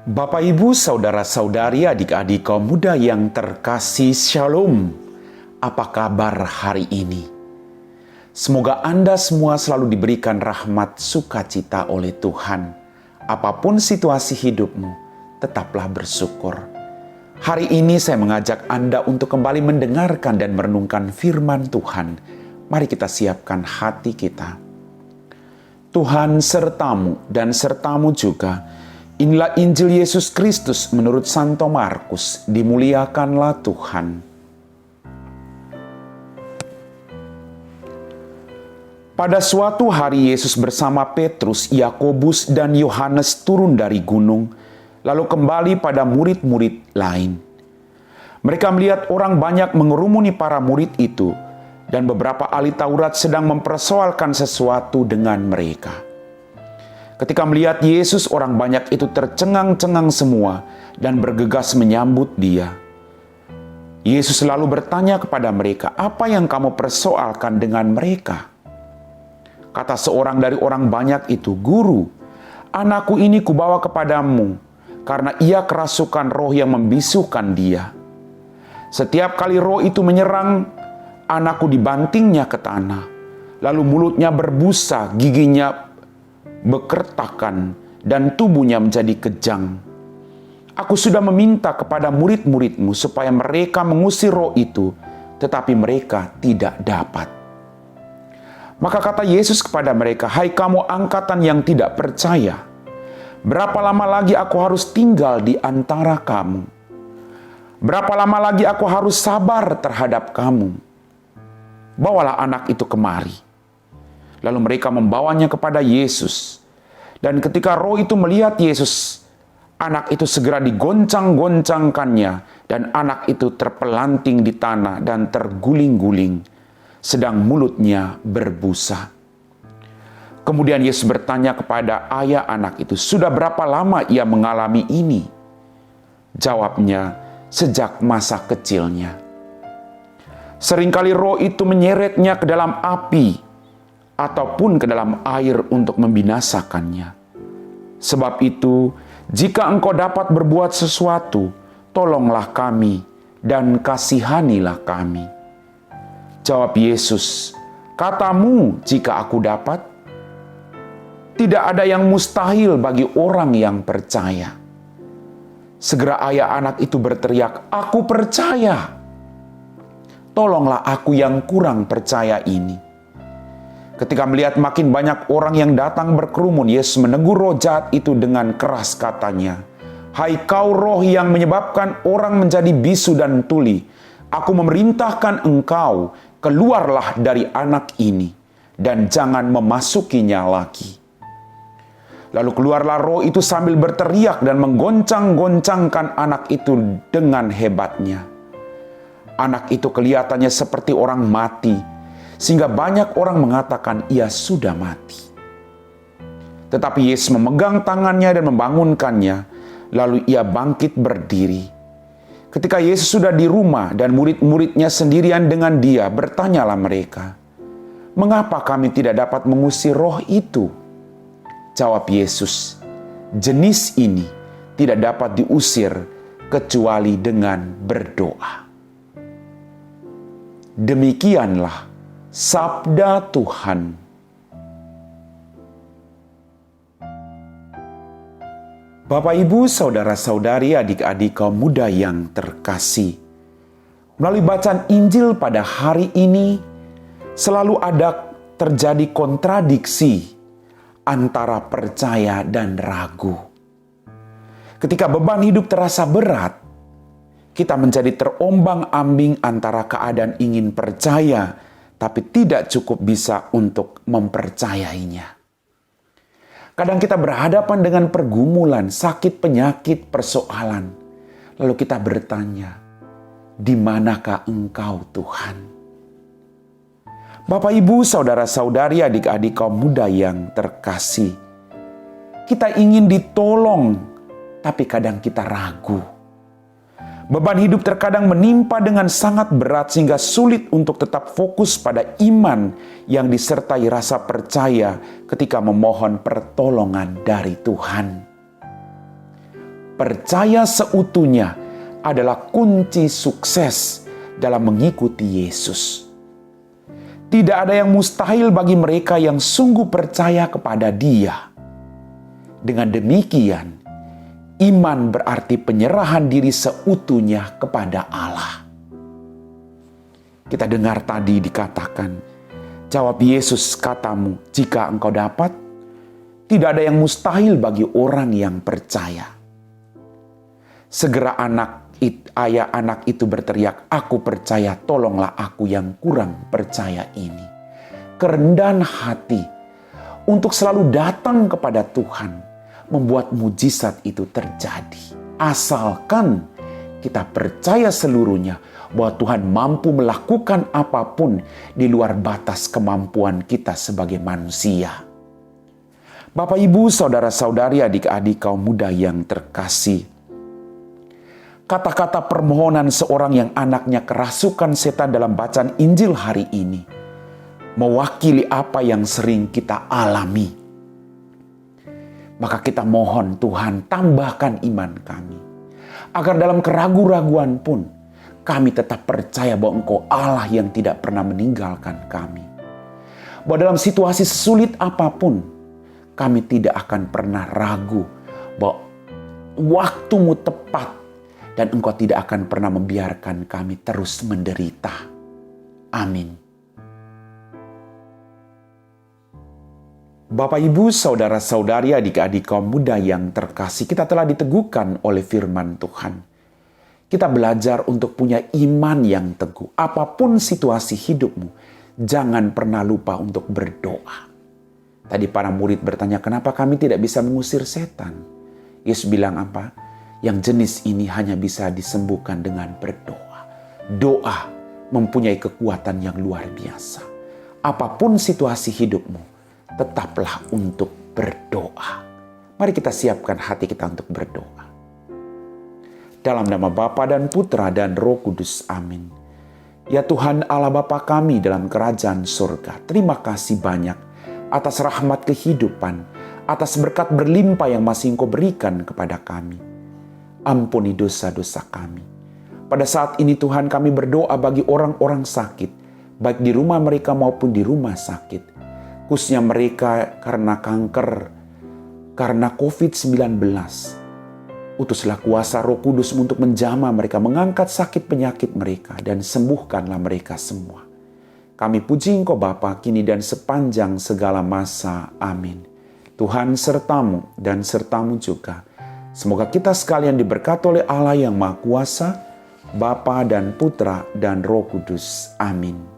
Bapak, Ibu, Saudara-saudari, adik-adik kaum muda yang terkasih, Shalom. Apa kabar hari ini? Semoga Anda semua selalu diberikan rahmat sukacita oleh Tuhan. Apapun situasi hidupmu, tetaplah bersyukur. Hari ini saya mengajak Anda untuk kembali mendengarkan dan merenungkan firman Tuhan. Mari kita siapkan hati kita. Tuhan sertamu dan sertamu juga. Inilah Injil Yesus Kristus menurut Santo Markus. Dimuliakanlah Tuhan. Pada suatu hari Yesus bersama Petrus, Yakobus, dan Yohanes turun dari gunung, lalu kembali pada murid-murid lain. Mereka melihat orang banyak mengerumuni para murid itu, dan beberapa ahli Taurat sedang mempersoalkan sesuatu dengan mereka. Ketika melihat Yesus, orang banyak itu tercengang-cengang semua dan bergegas menyambut Dia. Yesus lalu bertanya kepada mereka, "Apa yang kamu persoalkan dengan mereka?" Kata seorang dari orang banyak itu, "Guru, anakku ini kubawa kepadamu karena ia kerasukan roh yang membisukan dia. Setiap kali roh itu menyerang, anakku dibantingnya ke tanah, lalu mulutnya berbusa, giginya bekertakan, dan tubuhnya menjadi kejang. Aku sudah meminta kepada murid-muridmu supaya mereka mengusir roh itu, tetapi mereka tidak dapat." Maka kata Yesus kepada mereka, "Hai kamu angkatan yang tidak percaya, berapa lama lagi aku harus tinggal di antara kamu? Berapa lama lagi aku harus sabar terhadap kamu? Bawalah anak itu kemari." Lalu mereka membawanya kepada Yesus. Dan ketika roh itu melihat Yesus, anak itu segera digoncang-goncangkannya, dan anak itu terpelanting di tanah dan terguling-guling, sedang mulutnya berbusa. Kemudian Yesus bertanya kepada ayah anak itu, "Sudah berapa lama ia mengalami ini?" Jawabnya, "Sejak masa kecilnya. Seringkali roh itu menyeretnya ke dalam api, ataupun ke dalam air untuk membinasakannya. Sebab itu, jika engkau dapat berbuat sesuatu, tolonglah kami dan kasihanilah kami." Jawab Yesus, "Katamu, jika aku dapat? Tidak ada yang mustahil bagi orang yang percaya." Segera ayah anak itu berteriak, "Aku percaya. Tolonglah aku yang kurang percaya ini." Ketika melihat makin banyak orang yang datang berkerumun, Yesus menegur roh jahat itu dengan keras, katanya, "Hai kau roh yang menyebabkan orang menjadi bisu dan tuli, aku memerintahkan engkau, keluarlah dari anak ini, dan jangan memasukinya lagi." Lalu keluarlah roh itu sambil berteriak dan menggoncang-goncangkan anak itu dengan hebatnya. Anak itu kelihatannya seperti orang mati, sehingga banyak orang mengatakan ia sudah mati. Tetapi Yesus memegang tangannya dan membangunkannya, lalu ia bangkit berdiri. Ketika Yesus sudah di rumah dan murid-muridnya sendirian dengan dia, bertanyalah mereka, "Mengapa kami tidak dapat mengusir roh itu?" Jawab Yesus, "Jenis ini tidak dapat diusir kecuali dengan berdoa." Demikianlah sabda Tuhan. Bapak, Ibu, Saudara-saudari, adik-adik kaum muda yang terkasih, melalui bacaan Injil pada hari ini, selalu ada terjadi kontradiksi antara percaya dan ragu. Ketika beban hidup terasa berat, kita menjadi terombang-ambing antara keadaan ingin percaya tapi tidak cukup bisa untuk mempercayainya. Kadang kita berhadapan dengan pergumulan, sakit, penyakit, persoalan. Lalu kita bertanya, "Di manakah Engkau, Tuhan?" Bapak, Ibu, Saudara-saudari, adik-adik kaum muda yang terkasih, kita ingin ditolong, tapi kadang kita ragu. Beban hidup terkadang menimpa dengan sangat berat sehingga sulit untuk tetap fokus pada iman yang disertai rasa percaya ketika memohon pertolongan dari Tuhan. Percaya seutuhnya adalah kunci sukses dalam mengikuti Yesus. Tidak ada yang mustahil bagi mereka yang sungguh percaya kepada Dia. Dengan demikian, iman berarti penyerahan diri seutuhnya kepada Allah. Kita dengar tadi dikatakan, jawab Yesus katamu, jika engkau dapat, tidak ada yang mustahil bagi orang yang percaya. Segera ayah anak itu berteriak, aku percaya, tolonglah aku yang kurang percaya ini. Kerendahan hati untuk selalu datang kepada Tuhan membuat mujizat itu terjadi. Asalkan kita percaya seluruhnya bahwa Tuhan mampu melakukan apapun di luar batas kemampuan kita sebagai manusia. Bapak, Ibu, saudara-saudari, adik-adik kaum muda yang terkasih, kata-kata permohonan seorang yang anaknya kerasukan setan dalam bacaan Injil hari ini mewakili apa yang sering kita alami. Maka kita mohon Tuhan, tambahkan iman kami, agar dalam keraguan-raguan pun kami tetap percaya bahwa Engkau Allah yang tidak pernah meninggalkan kami. Bahwa dalam situasi sesulit apapun, kami tidak akan pernah ragu bahwa waktumu tepat dan Engkau tidak akan pernah membiarkan kami terus menderita. Amin. Bapak, Ibu, saudara-saudari, adik-adik kaum muda yang terkasih, kita telah diteguhkan oleh firman Tuhan. Kita belajar untuk punya iman yang teguh. Apapun situasi hidupmu, jangan pernah lupa untuk berdoa. Tadi para murid bertanya, kenapa kami tidak bisa mengusir setan? Yesus bilang apa? Yang jenis ini hanya bisa disembuhkan dengan berdoa. Doa mempunyai kekuatan yang luar biasa. Apapun situasi hidupmu, tetaplah untuk berdoa. Mari kita siapkan hati kita untuk berdoa. Dalam nama Bapa dan Putra dan Roh Kudus, amin. Ya Tuhan Allah Bapa kami dalam kerajaan surga, terima kasih banyak atas rahmat kehidupan, atas berkat berlimpah yang masih Engkau berikan kepada kami. Ampuni dosa-dosa kami. Pada saat ini Tuhan, kami berdoa bagi orang-orang sakit, baik di rumah mereka maupun di rumah sakit. Khususnya mereka karena kanker, karena COVID-19. Utuslah kuasa Roh Kudus untuk menjamah mereka, mengangkat sakit penyakit mereka, dan sembuhkanlah mereka semua. Kami puji Engkau Bapa, kini dan sepanjang segala masa. Amin. Tuhan sertamu dan sertamu juga. Semoga kita sekalian diberkati oleh Allah yang Maha Kuasa, Bapa dan Putra dan Roh Kudus. Amin.